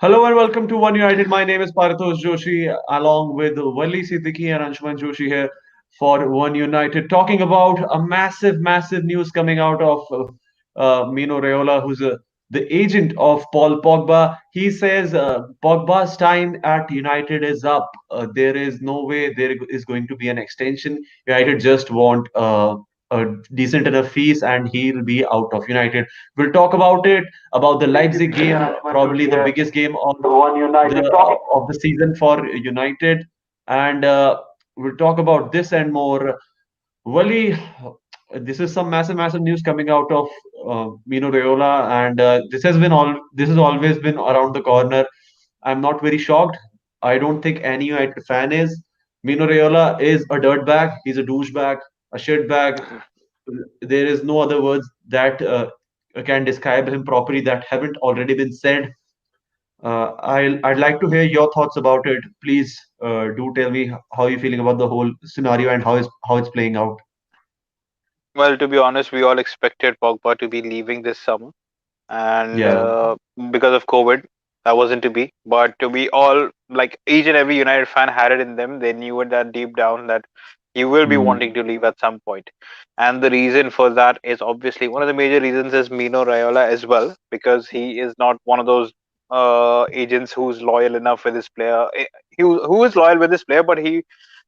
Hello and welcome to One United. My name is Paritosh Joshi, along with Wali Siddiqui and Anshuman Joshi here for One United, talking about a massive news coming out of Mino Raiola, who's the agent of Paul Pogba. He says Pogba's time at United is up. There is no way there is going to be an extension. United just want a decent enough fees, and he'll be out of United. We'll talk about the Leipzig game, probably the biggest game of the season for United, and we'll talk about this and more. Wally, this is some massive news coming out of Mino Raiola, and this has always been around the corner. I'm not very shocked. I don't think any United fan is. Mino Raiola is a dirtbag. He's a douchebag, a shitbag. There is no other words that can describe him properly that haven't already been said. I'd like to hear your thoughts about it. Please do tell me how you're feeling about the whole scenario and how it's playing out. Well, to be honest, we all expected Pogba to be leaving this summer, and Yeah. because of COVID, that wasn't to be. But to be all like each and every United fan had it in them. They knew it that deep down that he will be Mm, wanting to leave at some point, and the reason for that is obviously one of the major reasons is Mino Raiola as well, because he is not one of those agents who's loyal enough with his player. Who is loyal with his player, but he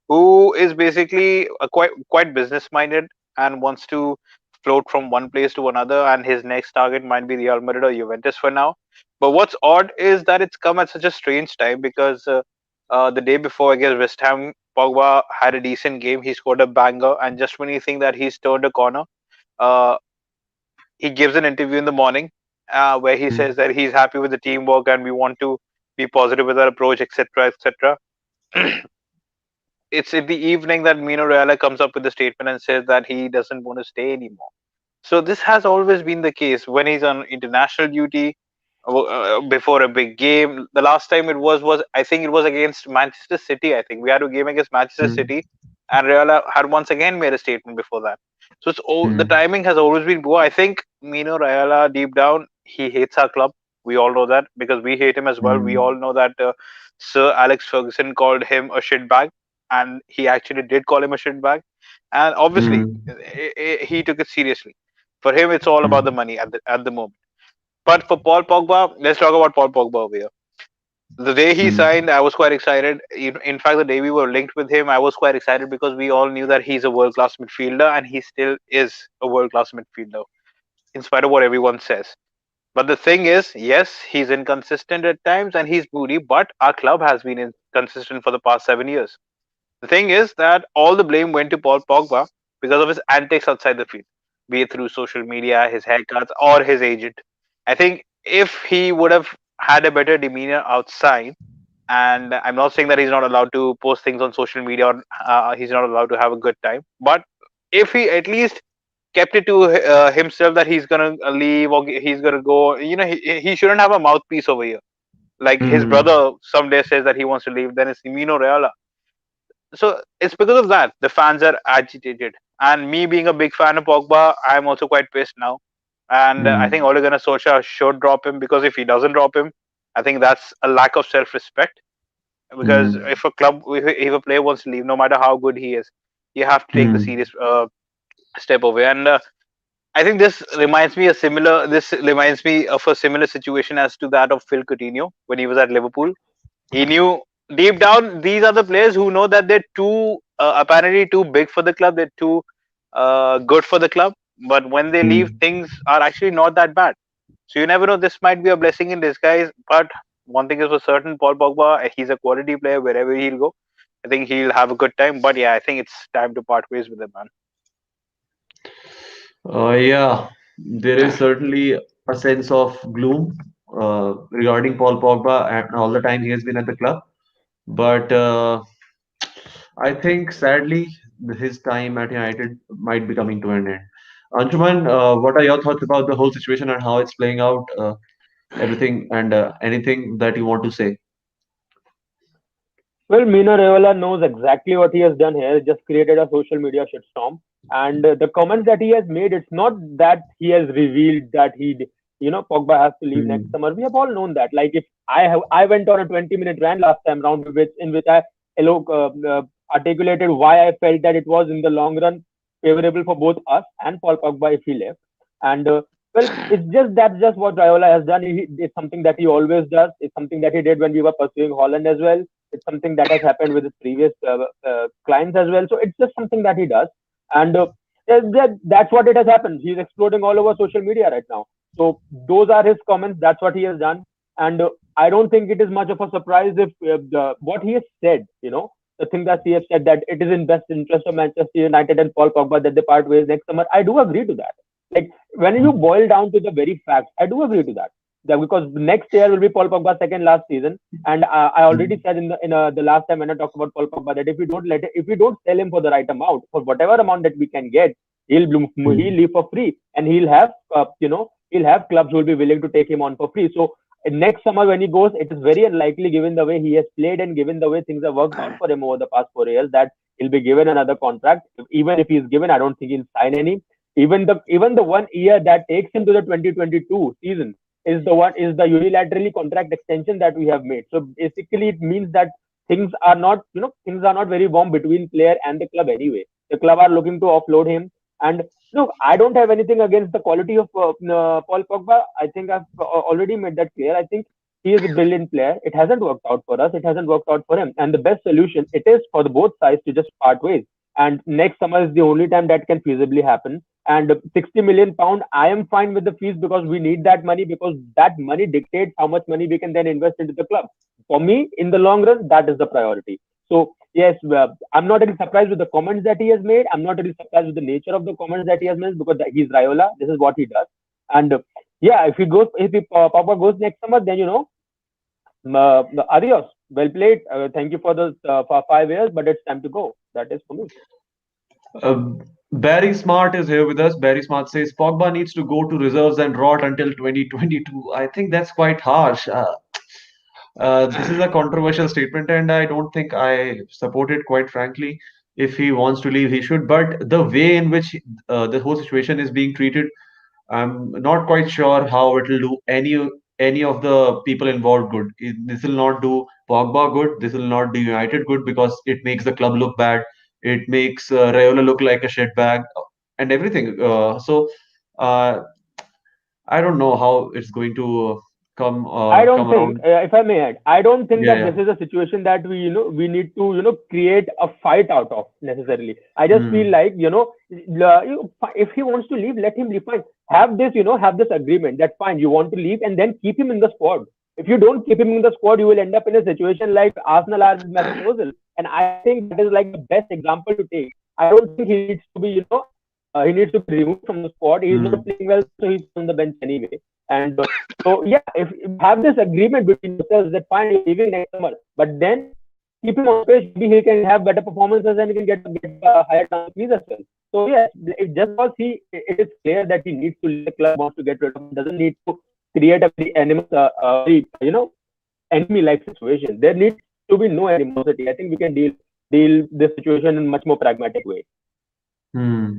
who is basically quite business minded and wants to float from one place to another, and his next target might be Real Madrid or Juventus for now. But what's odd is that it's come at such a strange time because the day before against West Ham, Pogba had a decent game. He scored a banger, and just when you think that he's turned a corner, uh, he gives an interview in the morning where he mm, says that he's happy with the teamwork and we want to be positive with our approach, etc., etc. It's in the evening that Mino Raiola comes up with a statement and says that he doesn't want to stay anymore. So this has always been the case when he's on international duty before a big game. The last time it was I think it was against Manchester City. I think we had a game against Manchester mm, City, and Raiola had once again made a statement before that. So the mm, timing has always been poor. I think Mino Raiola deep down he hates our club. We all know that because we hate him as well. We mm, all know that Sir Alex Ferguson called him a shitbag, and he actually did call him a shitbag, and obviously mm, he took it seriously. For him, it's all about the mm, money at the moment. But for Paul Pogba, let's talk about Paul Pogba over here. The day he mm, signed, I was quite excited. In fact, the day we were linked with him, I was quite excited because we all knew that he's a world class midfielder, and he still is a world class midfielder, in spite of what everyone says. But the thing is, yes, he's inconsistent at times and he's moody, but our club has been inconsistent for the past 7 years. The thing is that all the blame went to Paul Pogba because of his antics outside the field, be it through social media, his haircuts, or his agent. I think if he would have had a better demeanor outside, and I'm not saying that he's not allowed to post things on social media or he's not allowed to have a good time, but if he at least kept it to himself that he's gonna leave or he's gonna go, he shouldn't have a mouthpiece over here. Like his mm. brother someday says that he wants to leave, then it's Mino Raiola. So it's because of that the fans are agitated. And me being a big fan of Pogba, I'm also quite pissed now. And I think Mm, Ole Gunnar Solskjaer should drop him because if he doesn't drop him, I think that's a lack of self-respect. Because mm, if a player wants to leave, no matter how good he is, you have to take the mm, serious step away. And I think This reminds me of a similar situation as to that of Phil Coutinho when he was at Liverpool. He knew deep down these are the players who know that they're too apparently too big for the club. They're too good for the club. But when they leave, mm. things are actually not that bad. So you never know. This might be a blessing in disguise. But one thing is for certain: Paul Pogba, he's a quality player wherever he'll go. I think he'll have a good time. But yeah, I think it's time to part ways with him, man. Yeah, there is certainly a sense of gloom regarding Paul Pogba and all the time he has been at the club. But I think sadly his time at United might be coming to an end. Anshuman, what are your thoughts about the whole situation and how it's playing out? Everything and anything that you want to say? Well, Mino Raiola knows exactly what he has done here. He just created a social media shitstorm. And the comments that he has made, it's not that he has revealed that Pogba has to leave next Hmm. summer. We have all known that. Like if I went on a 20-minute rant last time round, in which I articulated why I felt that it was in the long run favorable for both us and Paul Pogba if he left. And well, that's just what Raiola has done. It's something that he always does. It's something that he did when we were pursuing Holland as well. It's something that has happened with his previous clients as well. So it's just something that he does, and that's what it has happened. He's exploding all over social media right now. So those are his comments. That's what he has done, and I don't think it is much of a surprise if what he has said, the thing that he has said that it is in best interest of Manchester United and Paul Pogba that they part ways next summer. I do agree to that. Like when you boil down to the very facts, I do agree to that. Because next year will be Paul Pogba's second last season, and I already said the last time when I talked about Paul Pogba that if we don't sell him for the right amount, for whatever amount that we can get, he'll Hmm. leave for free, and he'll have clubs who will be willing to take him on for free. So next summer when he goes, it is very unlikely, given the way he has played and given the way things have worked out for him over the past 4 years, that he'll be given another contract. Even if he's given, I don't think he'll sign any. Even the 1 year that takes him to the 2022 season is the unilaterally contract extension that we have made. So basically, it means that things are not very warm between player and the club anyway. The club are looking to offload him. And look, I don't have anything against the quality of Paul Pogba. I think I've already made that clear. I think he is a brilliant player. It hasn't worked out for us. It hasn't worked out for him. And the best solution it is for the both sides to just part ways. And next summer is the only time that can feasibly happen. And 60 million pound, I am fine with the fees because we need that money, because that money dictates how much money we can then invest into the club. For me, in the long run, that is the priority. So yes, I'm not really surprised with the comments that he has made. I'm not really surprised with the nature of the comments that he has made, because he's Raiola. This is what he does. And yeah, if he Papa goes next summer, then adios. Well played. Thank you for the for 5 years, but it's time to go. That is for me. Uh, Barry Smart is here with us. Barry Smart says Pogba needs to go to reserves and rot until 2022. I think that's quite harsh. This is a controversial statement, and I don't think I support it, quite frankly. If he wants to leave, he should. But the way in which the whole situation is being treated, I'm not quite sure how it will do any of the people involved good. This will not do Pogba good. This will not do United good because it makes the club look bad. It makes Raiola look like a shitbag and everything. Uh, I don't know how it's going to I don't come think, around. if I may add, I don't think Yeah, that yeah. this is a situation that we need to create a fight out of necessarily. I just feel Hmm. like if he wants to leave, let him leave. Fine. Have this agreement that fine, you want to leave, and then keep him in the squad. If you don't keep him in the squad, you will end up in a situation like Arsenal are with Mesut Ozil, and I think that is like the best example to take. I don't think he needs to be he needs to be removed from the squad. He's not Hmm. playing well, so he's on the bench anyway. And so yeah, if you have this agreement between yourselves that fine, you're leaving next summer, but then keep him on pitch. Maybe he can have better performances and he can get a higher transfer fees as well. So yes, just because it is clear that he needs to leave the club, wants to get rid of him, doesn't need to create a very very enemy like situation. There needs to be no animosity. I think we can deal this situation in much more pragmatic way. Hmm.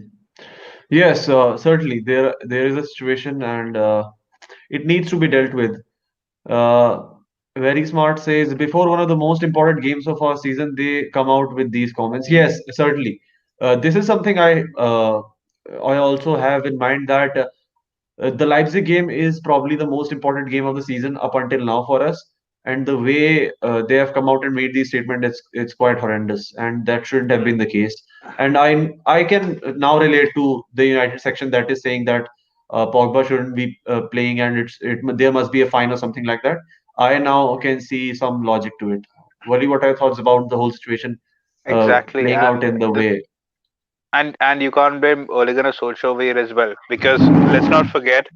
Yes, certainly there is a situation, and it needs to be dealt with. Uh, Very Smart says before one of the most important games of our season, they come out with these comments. Yes, certainly. This is something I also have in mind that the Leipzig game is probably the most important game of the season up until now for us. And the way they have come out and made these statements, it's quite horrendous, and that shouldn't have been the case. And I can now relate to the United section that is saying that Pogba shouldn't be playing, and there must be a fine or something like that. I now can see some logic to it. Wally, what are your thoughts about the whole situation Exactly, playing out and in the the way? and you can't blame Ole Gunnar Solskjaer as well, because let's not forget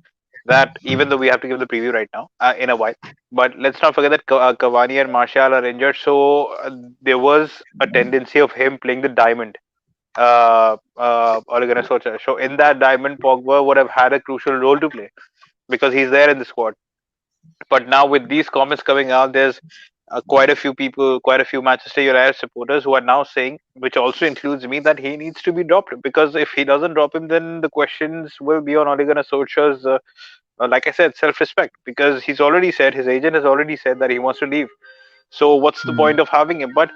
that even though we have to give the preview right now in a while, but let's not forget that Cavani and Martial are injured, so there was a tendency of him playing the diamond. Ole Gunnar Solskjaer. So in that diamond, Pogba would have had a crucial role to play because he's there in the squad. But now with these comments coming out, there's quite a few people, quite a few Manchester United supporters who are now saying, which also includes me, that he needs to be dropped, because if he doesn't drop him, then the questions will be on Ole Gunnar Solskjaer's like I said, self-respect, because he's already said, his agent has already said that he wants to leave. So what's the Hmm. point of having him? But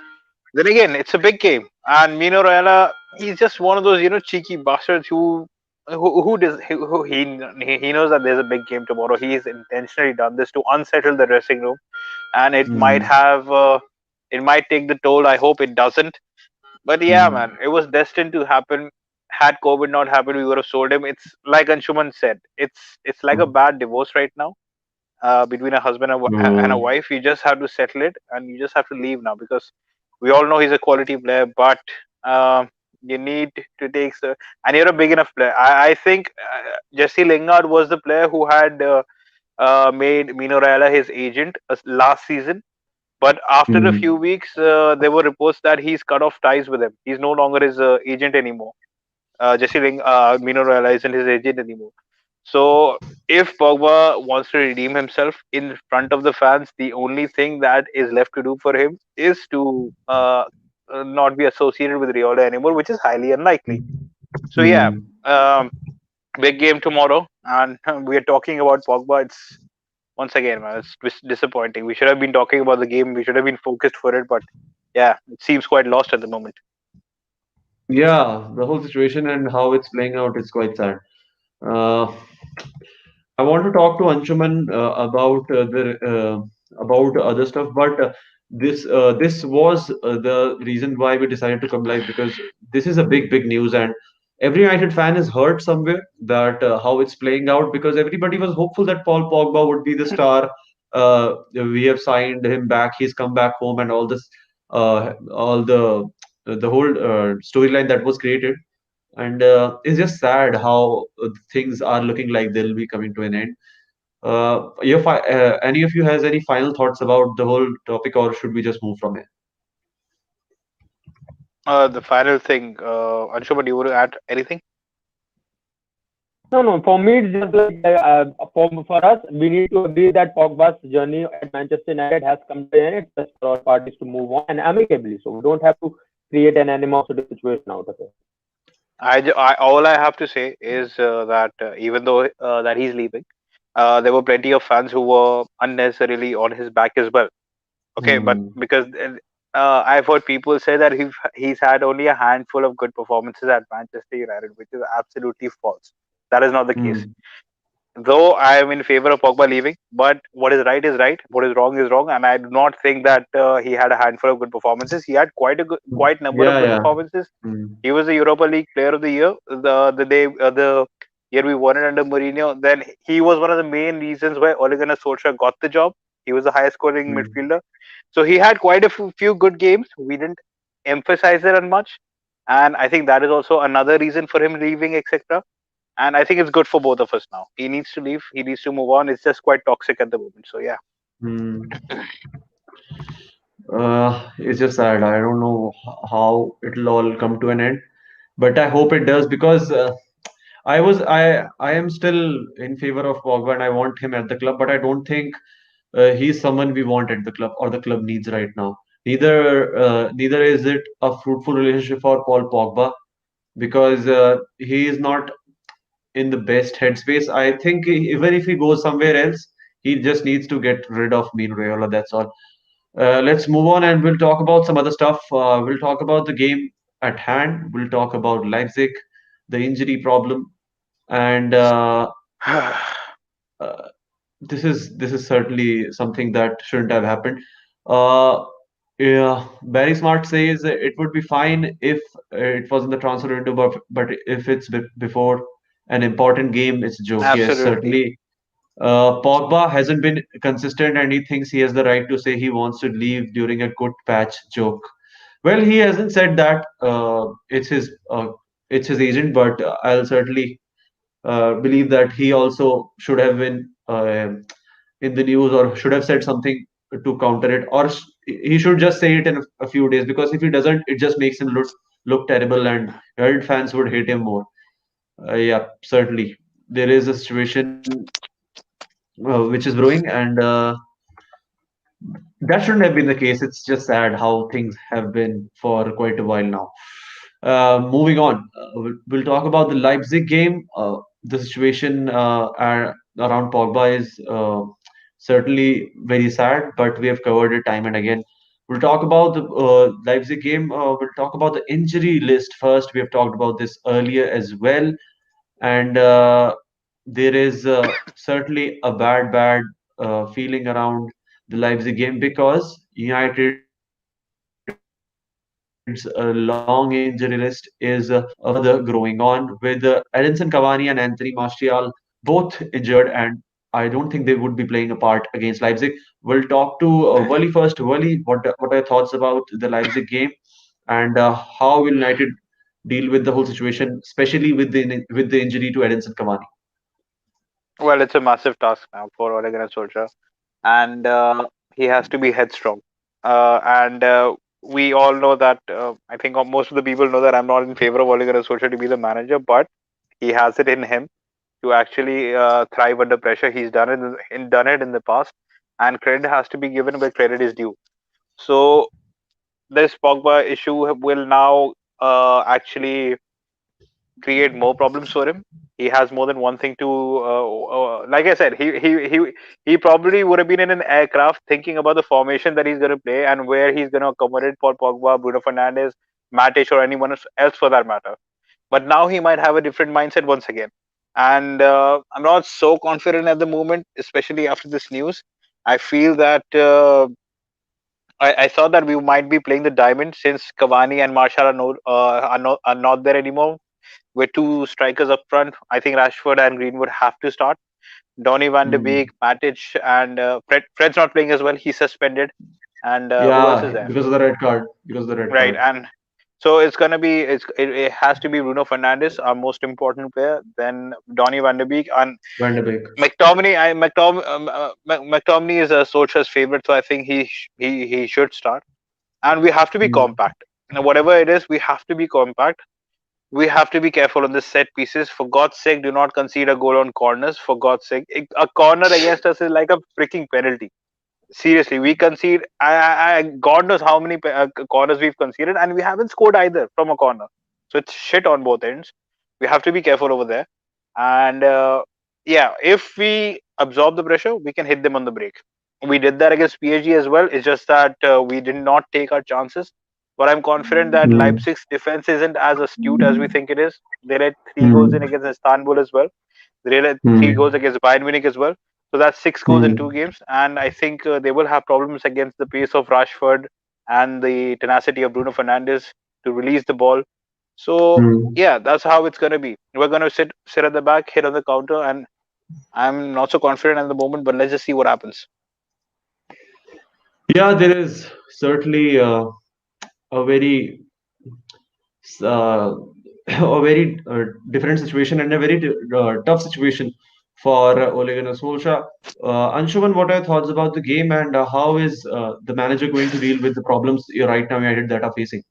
then again, it's a big game, and Mino Raiola, he's just one of those cheeky bastards who does who he knows that there's a big game tomorrow. He's intentionally done this to unsettle the dressing room, and Hmm. it might take the toll. I hope it doesn't. But yeah, Hmm. man, it was destined to happen. Had COVID not happened, we would have sold him. It's like Anshuman said. It's like a bad divorce right now, between a husband and a Hmm. wife. You just have to settle it, and you just have to leave now, because we all know he's a quality player, but you need to take and you're a big enough player. I think Jesse Lingard was the player who had made Mino Raiola his agent last season. But after a few Hmm. weeks, there were reports that he's cut off ties with him. He's no longer his agent anymore. Mino Raiola isn't his agent anymore. So if Pogba wants to redeem himself in front of the fans, the only thing that is left to do for him is to not be associated with Raiola anymore, which is highly unlikely. So yeah, Hmm. um, big game tomorrow, and we are talking about Pogba. It's once again, man, it's disappointing. We should have been talking about the game. We should have been focused for it, but yeah, it seems quite lost at the moment. Yeah, the whole situation and how it's playing out is quite sad. Uh, I want to talk to Anshuman about other stuff, but this was the reason why we decided to come live, because this is a big news, and every United fan is hurt somewhere that how it's playing out, because everybody was hopeful that Paul Pogba would be the star. We have signed him back; he's come back home, and all the whole storyline that was created, and it's just sad how things are looking like they'll be coming to an end. Any of you has any final thoughts about the whole topic, or should we just move from here? The final thing, Anshuman, do you want to add anything? No, no. For me, it's just like for us, we need to agree that Pogba's journey at Manchester United has come to an end. It's just for all parties to move on and amicably. So we don't have to create an animosity situation out of it. All I have to say is that even though that he's leaving, there were plenty of fans who were unnecessarily on his back as well. Okay, but Hmm. because I've heard people say that he's had only a handful of good performances at Manchester United, which is absolutely false. That is not the case. Hmm. Though I am in favor of Pogba leaving, but what is right, what is wrong, and I do not think that he had a handful of good performances. He had quite number of Yeah, good yeah. performances. Hmm. He was the Europa League Player of the Year the year we won it under Mourinho. Then he was one of the main reasons why Ole Gunnar Solskjaer got the job. He was the highest scoring Hmm. midfielder, so he had quite a few good games. We didn't emphasize it on much, and I think that is also another reason for him leaving, etc. And I think it's good for both of us now. He needs to leave. He needs to move on. It's just quite toxic at the moment. So yeah. Hmm. It's just sad. I don't know how it'll all come to an end, but I hope it does, because I am still in favor of Pogba and I want him at the club, but I don't think he's someone we want at the club or the club needs right now. Neither is it a fruitful relationship for Paul Pogba, because he is not in the best headspace. I think even if he goes somewhere else, he just needs to get rid of Mino Raiola. That's all. Let's move on and we'll talk about some other stuff. We'll talk about the game at hand. We'll talk about Leipzig, the injury problem, and uh, this is certainly something that shouldn't have happened. Uh, yeah, Barry Smart says it would be fine if it was in the transfer window, but if it's before an important game, it's a joke. Yes, Absolutely. certainly. Pogba hasn't been consistent, and he thinks he has the right to say he wants to leave during a good patch joke. Well, he hasn't said that. It's his agent, but I'll certainly believe that he also should have been in the news, or should have said something to counter it, or he should just say it in a few days, because if he doesn't, it just makes him look terrible, and United fans would hate him more. Yeah, certainly there is a situation which is brewing, and that shouldn't have been the case. It's just sad how things have been for quite a while now. Moving on, we'll talk about the Leipzig game. The situation around Pogba is certainly very sad, but we have covered it time and again. We'll talk about the Leipzig game. We'll talk about the injury list first. We have talked about this earlier as well, and there is certainly a bad feeling around the Leipzig game because United's long injury list is further growing on with Edinson Cavani and Anthony Martial both injured, and I don't think they would be playing a part against Leipzig. We'll talk to Wally first. Wally, what are your thoughts about the Leipzig game, and how will United deal with the whole situation, especially with the injury to Edinson Cavani? Well, it's a massive task now for Ole Gunnar Solskjaer, and he has to be headstrong. And we all know that. I think most of the people know that I'm not in favor of Ole Gunnar Solskjaer to be the manager, but he has it in him to actually thrive under pressure. He's done it in the past, and credit has to be given where credit is due. So this Pogba issue will now actually create more problems for him. He has more than one thing to, like I said, he probably would have been in an aircraft thinking about the formation that he's going to play and where he's going to accommodate Paul Pogba, Bruno Fernandes, Matic, or anyone else for that matter. But now he might have a different mindset once again. And I'm not so confident at the moment, especially after this news. I feel that I thought that we might be playing the diamond since Cavani and Martial are not there anymore. With two strikers up front, I think Rashford and Greenwood have to start. Donny van de Hmm. Beek, Matic, and Fred's not playing as well. He's suspended. And who else is Yeah, there? because of the red card. Because of the red Right. card. And so it's gonna be it has to be Bruno Fernandes, our most important player, then Donny van de Beek and Van de Beek. McTominay is a Solskjaer's favorite, so I think he should start. And we have to be Hmm. compact. Now, whatever it is, we have to be compact. We have to be careful on the set pieces. For God's sake, do not concede a goal on corners. For God's sake, a corner against us is like a freaking penalty. Seriously, we concede. God knows how many corners we've conceded, and we haven't scored either from a corner. So it's shit on both ends. We have to be careful over there. And yeah, if we absorb the pressure, we can hit them on the break. We did that against PSG as well. It's just that we did not take our chances. But I'm confident that Hmm. Leipzig's defense isn't as astute as we think it is. They let three goals in Hmm. against Istanbul as well. They let three Hmm. goals against Bayern Munich as well. So that's six goals in two Hmm. games. And I think they will have problems against the pace of Rashford and the tenacity of Bruno Fernandes to release the ball. So Hmm. yeah, that's how it's gonna be. We're gonna sit at the back, hit on the counter, and I'm not so confident at the moment, but let's just see what happens. Yeah, there is certainly a very uh, a very different situation and a very tough situation for Ole Gunnar Solskjaer. Anshuman, what are your thoughts about the game, and how is the manager going to deal with the problems right now United that are facing?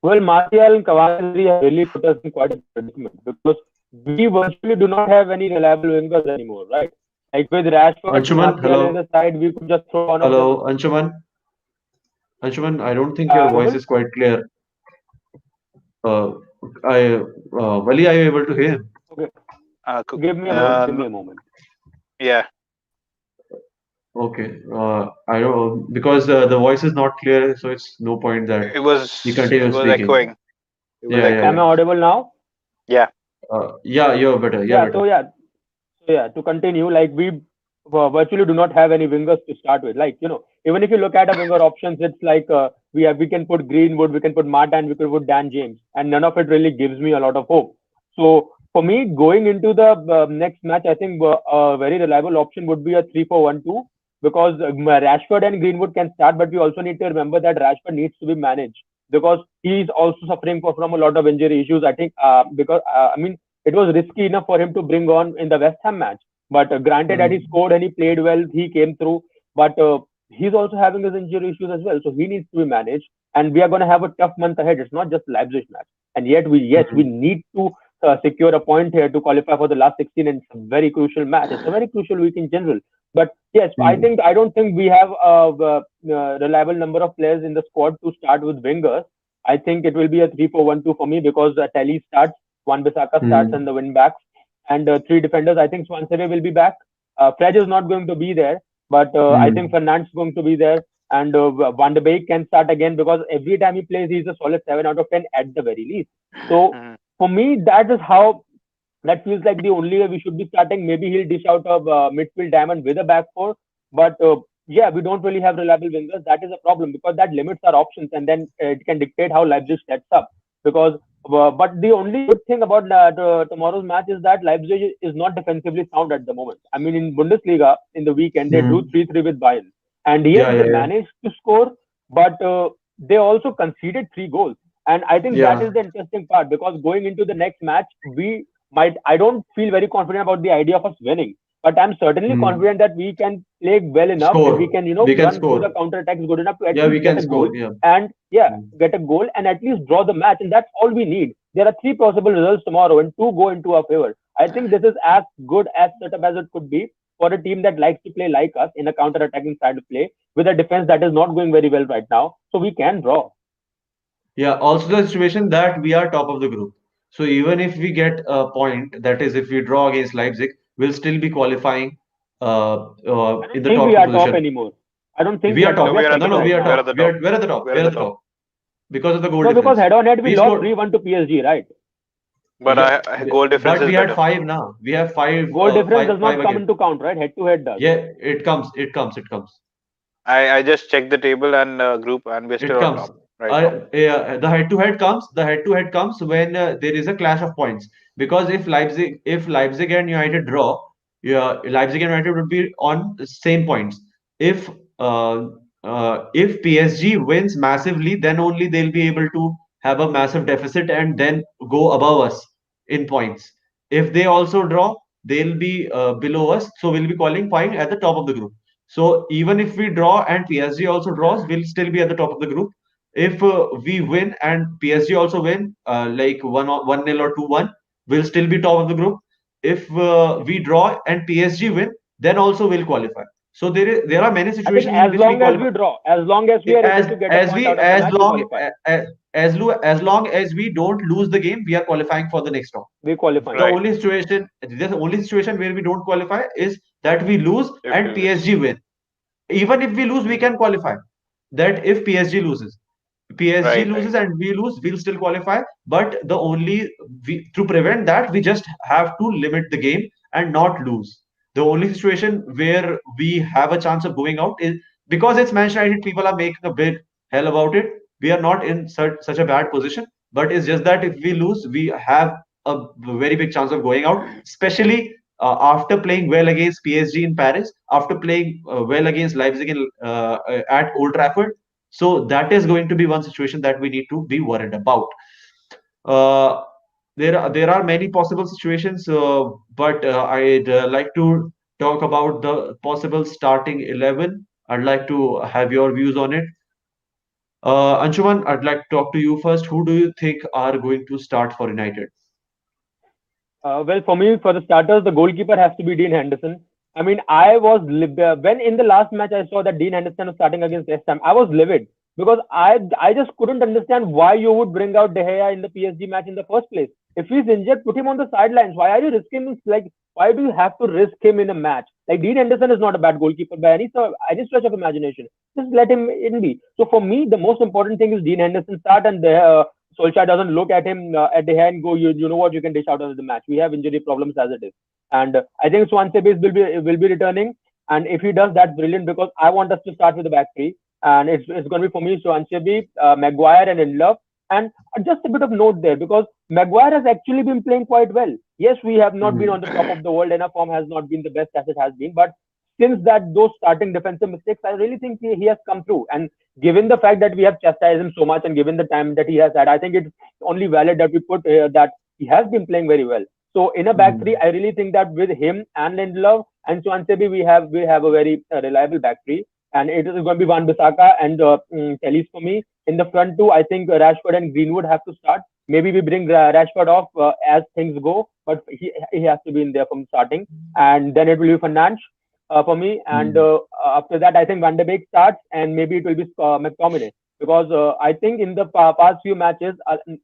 Well, Martial and Cavani have really put us in quite a predicament because we virtually do not have any reliable wingers anymore, right? Like with Rashford, Anshuman, Martial in hello, the side, we could just throw one of them. hello, Anshuman, I don't think your I'm voice audible? is quite clear. Uh, Wali, are you able to hear? Okay, Cool. give me a moment. Give Hello. me a moment. Yeah, Okay. I don't because the voice is not clear, so it's no point that you it continue was speaking. echoing. It was Yeah, yeah, Am echoing. I yeah. audible now? Yeah. Yeah, you're better. You're Yeah. better. So yeah, to continue, like we virtually do not have any wingers to start with. Like even if you look at a winger options, it's like we can put Greenwood, we can put Martin, we could put Dan James, and none of it really gives me a lot of hope. So for me, going into the next match, I think a very reliable option would be a 3-4-1-2 because Rashford and Greenwood can start, but we also need to remember that Rashford needs to be managed because he's also suffering from a lot of injury issues. I think because I mean it was risky enough for him to bring on in the West Ham match. But granted that he Hmm. scored and he played well, he came through. But he's also having his injury issues as well, so he needs to be managed. And we are going to have a tough month ahead. It's not just Leipzig match, and yet we Hmm. need to secure a point here to qualify for the last 16. And it's a very crucial match. It's a very crucial week in general. But yes, Hmm. I don't think we have a reliable number of players in the squad to start with wingers. I think it will be a 3-4-1-2 for me because Telly starts, Wan Bissaka starts, Hmm. and the wing backs. and three defenders. I think Swansea will be back. Fred is not going to be there, but I think Hmm. Fernand's going to be there, and Van de Beek can start again because every time he plays, he's a solid 7 out of 10 at the very least. So Mhm. for me, that is how that feels like the only way we should be starting. Maybe he'll dish out a midfield diamond with a back four, but yeah, we don't really have reliable wingers. That is a problem because that limits our options, and then it can dictate how Leipzig sets up. Because, but the only good thing about tomorrow's match is that Leipzig is not defensively sound at the moment. I mean, in Bundesliga in the weekend they drew Hmm. 3-3 with Bayern, and yes, Yeah, they yeah, yeah. managed to score, but they also conceded 3 goals. And I think that Yeah. is the interesting part because going into the next match, we might I don't feel very confident about the idea of us winning, but I'm certainly Hmm. confident that we can play well enough and we Score. can We can run through the score. counter attacks good enough to at Yeah, we least get can a goal score. Yeah. and yeah, Hmm. get a goal and at least draw the match, and that's all we need. There are three possible results tomorrow and two go into our favor. I think this is as good as setup as it could be for a team that likes to play like us in a counter attacking style of play with a defense that is not going very well right now, so we can draw. Yeah, also the situation that we are top of the group. So even if we get a point, that is, if we draw against Leipzig, we'll still be qualifying I in don't the think top we two are top position. anymore. I don't think We we are are top. No, We top. we are are at No, the second no, top. we right are We are now. at top. the top. We're at the top. We're We're at at the the top. top because of the goal No, because difference. head-on-head we We lost scored. 3-1 to PSG, right? But Yeah, goal difference but is we had better. five now. We have Goal difference does five not come again. into count, right? Head-to-head does. Yeah, it comes. It comes. It comes. I just checked the table and group, and we're It still on comes. top right now. Yeah, the head-to-head comes. The head-to-head comes when there is a clash of points. Because if Leipzig and United draw, yeah, Leipzig and United would be on the same points. If if PSG wins massively, then only they'll be able to have a massive deficit and then go above us in points. If they also draw, they'll be below us, so we'll be qualifying at the top of the group. So even if we draw and PSG also draws, we'll still be at the top of the group. If we win and PSG also win, like 1-0 or 2-1, we'll still be top of the group. If we draw and PSG win, then also we'll qualify. So there are many I think situations in as which we long as qualify we draw, as long as we are able as to get a as point we out of the match, we qualify. as long as we don't lose the game, we are qualifying for the next round. We qualifying. Right. The only situation where we don't qualify is that we lose If we and lose. PSG win. Even if we lose, we Hmm. can qualify. That if PSG loses, PSG Right. Right. loses and we lose, we'll still qualify. But the only to prevent that, we just have to limit the game and not lose. The only situation where we have a chance of going out is because it's Manchester United. People are making a big hell about it. We are not in such a bad position, but it's just that if we lose, we have a very big chance of going out, especially after playing well against PSG in Paris, after playing well against Leipzig at Old Trafford. So that is going to be one situation that we need to be worried about. Uh, there are many possible situations, but I'd like to talk about the possible starting 11. I'd like to have your views on it. Anshuman, I'd like to talk to you first. Who do you think are going to start for United? Well, for me, for the starters, the goalkeeper has to be Dean Henderson. I mean, when in the last match I saw that Dean Henderson was starting against West Ham, I was livid because I just couldn't understand why you would bring out De Gea in the PSG match in the first place. If he's injured, put him on the sidelines. Why are you risking like? Why do you have to risk him in a match? Like Dean Henderson is not a bad goalkeeper by any stretch of imagination. Just let him in be. So for me, the most important thing is Dean Henderson start and Solskjaer doesn't look at him at the hand and go, you know what, you can dish out of the match. We have injury problems as it is, and I think Swansea will be returning, and if he does, that's brilliant because I want us to start with the back three, and it's going to be for me Swansea, Maguire and Lindelof, and just a bit of note there because Maguire has actually been playing quite well. Yes, we have not been on the top of the world, and our form has not been the best as it has been, but since that those starting defensive mistakes, I really think he has come through. And given the fact that we have chastised him so much and given the time that he has had, I think it's only valid that we put that he has been playing very well. So in a back three, Hmm. I really think that with him and Lindelof and Swansea, we have a very reliable back three, and it is going to be Van Bissaka and Kelly's for me. In the front two, I think Rashford and Greenwood have to start. Maybe we bring Rashford off as things go, but he has to be in there from starting. And then it will be Fernandes for me. And Hmm. after that, I think Van de Beek starts, and maybe it will be McTominay because I think in the past few matches,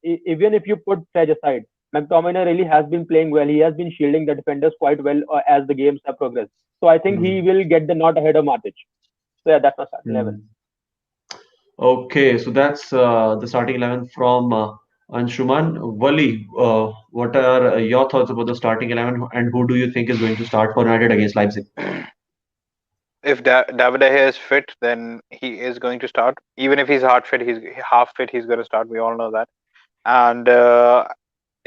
even if you put Fred aside, McTominay really has been playing well. He has been shielding the defenders quite well as the games have progressed. So I think he Hmm. will get the nod ahead of Matic. So yeah, that's my starting 11. Hmm. Okay, so that's the starting 11 from Anshuman. Wali, what are your thoughts about the starting 11 and who do you think is going to start for United against Leipzig? If David De Gea is fit, then he is going to start. Even if he's he's half fit, he's going to start. We all know that. And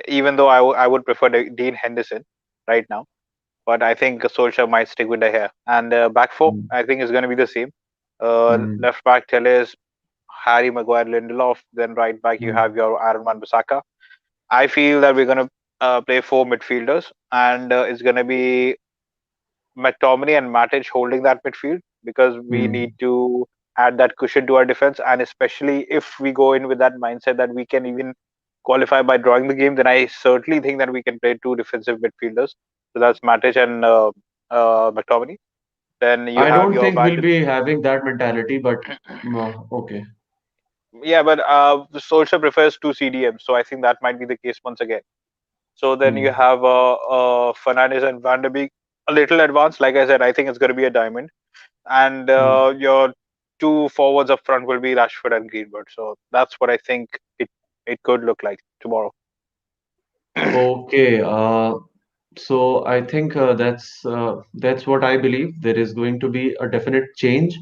even though I would prefer Dean Henderson right now, but I think Solskjaer might stick with De Gea. And back four, Hmm. I think is going to be the same. Hmm. Left back Telles, Harry Maguire, Lindelof. Then right back you Hmm. have your Aaron Wan-Bissaka. I feel that we're going to play four midfielders, and it's going to be McTominay and Matic holding that midfield because we Hmm. need to add that cushion to our defense. And especially if we go in with that mindset that we can even qualify by drawing the game, then I certainly think that we can play two defensive midfielders. So that's Matic and McTominay. Then you I have don't your think back. we'll be having that mentality, but okay. Yeah, but Solskjaer prefers two CDMs, so I think that might be the case once again. So then you Hmm. have Fernandes and Van der Beek a little advanced. Like I said, I think it's going to be a diamond. And Hmm. your two forwards up front will be Rashford and Greenwood. So that's what I think it could look like tomorrow. Okay. So I think that's what I believe. There is going to be a definite change,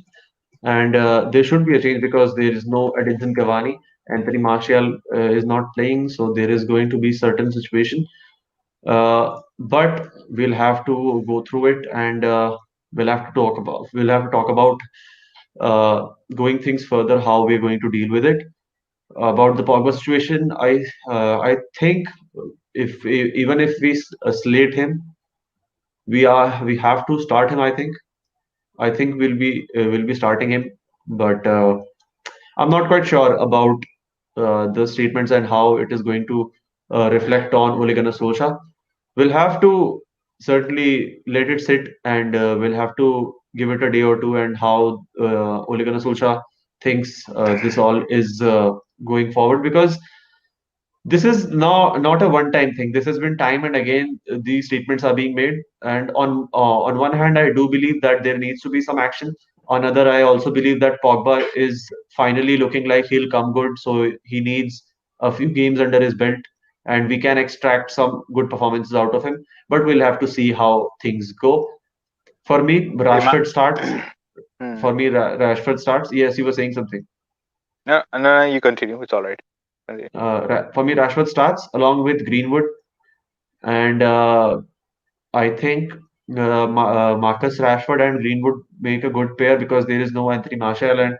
and there should be a change because there is no Edinson Cavani. Anthony Martial is not playing, so there is going to be certain situation. But we'll have to go through it, and we'll have to talk about going things further, how we're going to deal with it. About the Pogba situation, I think if even if we slate him, we have to start him. I think we'll be starting him, but I'm not quite sure about the statements and how it is going to reflect on Ole Gunnar Solskjaer. We'll have to certainly let it sit, and we'll have to give it a day or two, and how Ole Gunnar Solskjaer thinks this all is going forward, because this is not a one time thing. This has been time and again these statements are being made, and on one hand I do believe that there needs to be some action. On other, I also believe that Pogba is finally looking like he'll come good, so he needs a few games under his belt, and we can extract some good performances out of him, but we'll have to see how things go. For me, Ima- Rashford starts. Hmm. Rashford starts. Yes, you were saying something. No, no, no, you continue. It's all right. Okay. For me, Rashford starts along with Greenwood, and I think Marcus Rashford and Greenwood make a good pair because there is no Anthony Martial, and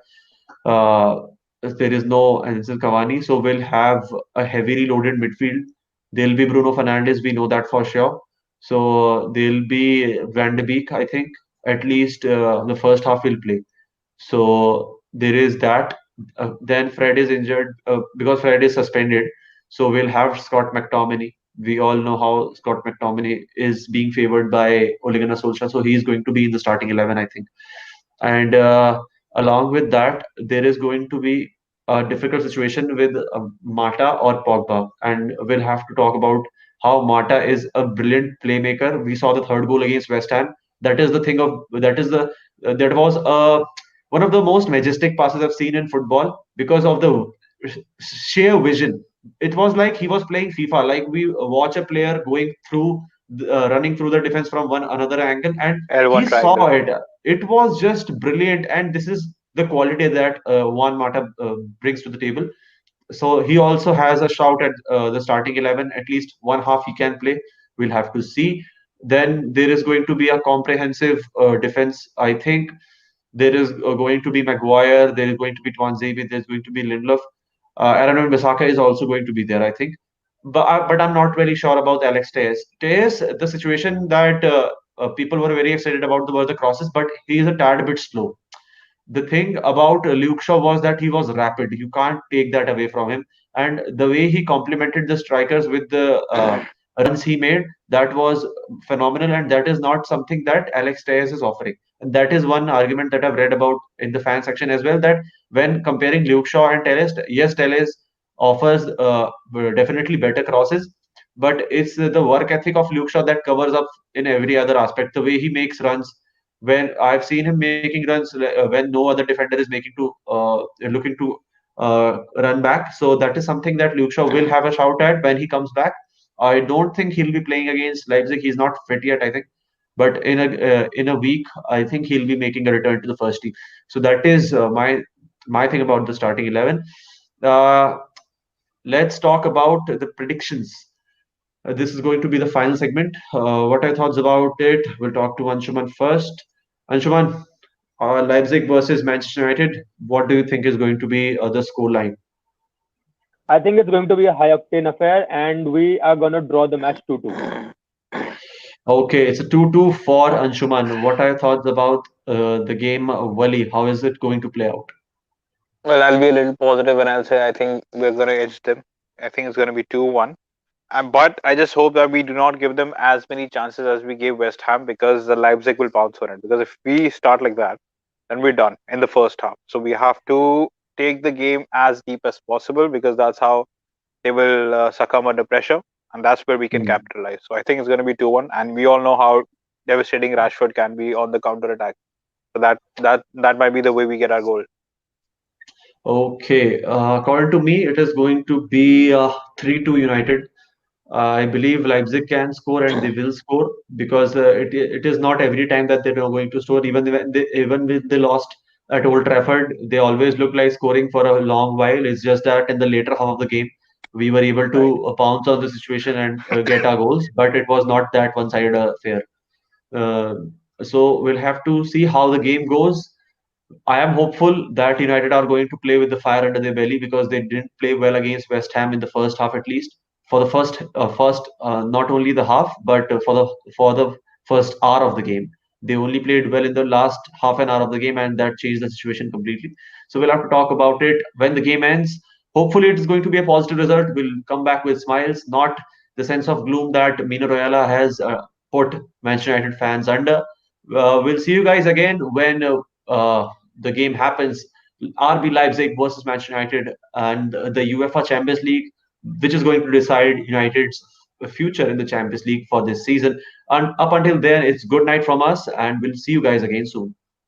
uh, there is no Ansu Cavani. So we'll have a heavily loaded midfield. There'll be Bruno Fernandes, we know that for sure. So there'll be Van de Beek, I think. At least the first half will play. So there is that. Then Fred is injured because Fred is suspended. So we'll have Scott McTominay. We all know how Scott McTominay is being favored by Ole Gunnar Solskjaer. So he's going to be in the starting 11, I think. And along with that, there is going to be a difficult situation with Mata or Pogba. And we'll have to talk about how Mata is a brilliant playmaker. We saw the third goal against West Ham. That was one of the most majestic passes I've seen in football because of the sheer vision. It was like he was playing FIFA. Like we watch a player going through, running through the defense from one another angle, and L1 he saw triangle. it. It was just brilliant, and this is the quality that Juan Mata brings to the table. So he also has a shout at the starting 11. At least one half he can play. We'll have to see. Then there is going to be a comprehensive defense. I think there is going to be Maguire. There is going to be Twanzebe. There's going to be Lindelof. Aaron Bissaka is also going to be there, I think. But I'm not really sure about Alex Tejas. Tejas, the situation that people were very excited about were the crosses, but he is a tad bit slow. The thing about Luke Shaw was that he was rapid. You can't take that away from him. And the way he complemented the strikers with the runs he made, that was phenomenal. And that is not something that Alex Tejas is offering. And that is one argument that I've read about in the fan section as well. That when comparing Luke Shaw and Teles, yes, Teles offers definitely better crosses, but it's the work ethic of Luke Shaw that covers up in every other aspect. The way he makes runs, when I've seen him making runs when no other defender is making to looking to run back. So that is something that Luke Shaw will have a shout at when he comes back. I don't think he'll be playing against Leipzig. He's not fit yet, I think. But in a week, I think he'll be making a return to the first team. So that is my thing about the starting 11. Uh, let's talk about the predictions. This is going to be the final segment. What are your thoughts about it? We'll talk to Anshuman first. Anshuman, Leipzig versus Manchester United. What do you think is going to be the score line? I think it's going to be a high octane affair, and we are gonna draw the match 2-2. Okay, it's a 2-2 for Anshuman. What are your thoughts about the game, Wali? How is it going to play out? Well, I'll be a little positive and I'll say I think we're going to edge them. I think it's going to be 2-1. But I just hope that we do not give them as many chances as we gave West Ham, because the Leipzig will pounce on it. Because if we start like that, then we're done in the first half. So we have to take the game as deep as possible, because that's how they will succumb under pressure, and that's where we can Hmm. capitalize. So I think it's going to be 2-1, and we all know how devastating Rashford can be on the counter attack. So that might be the way we get our goal. Okay, according to me, it is going to be 3-2 United. I believe Leipzig can score and they will score because it is not every time that they're going to score. Even when they lost at Old Trafford, they always look like scoring for a long while. It's just that in the later half of the game, we were able to Right. pounce on the situation and get our goals, but it was not that one-sided affair. Uh, so we'll have to see how the game goes. I am hopeful that United are going to play with the fire under their belly because they didn't play well against West Ham in the first half, at least for the first not only the half but for the first hour of the game. They only played well in the last half an hour of the game, and that changed the situation completely. So we'll have to talk about it when the game ends. Hopefully, it is going to be a positive result. We'll come back with smiles, not the sense of gloom that Mino Raiola has put Manchester United fans under. We'll see you guys again when the game happens. RB Leipzig versus Manchester United and the UEFA Champions League, which is going to decide United's future in the Champions League for this season. And up until then, it's good night from us, and we'll see you guys again soon.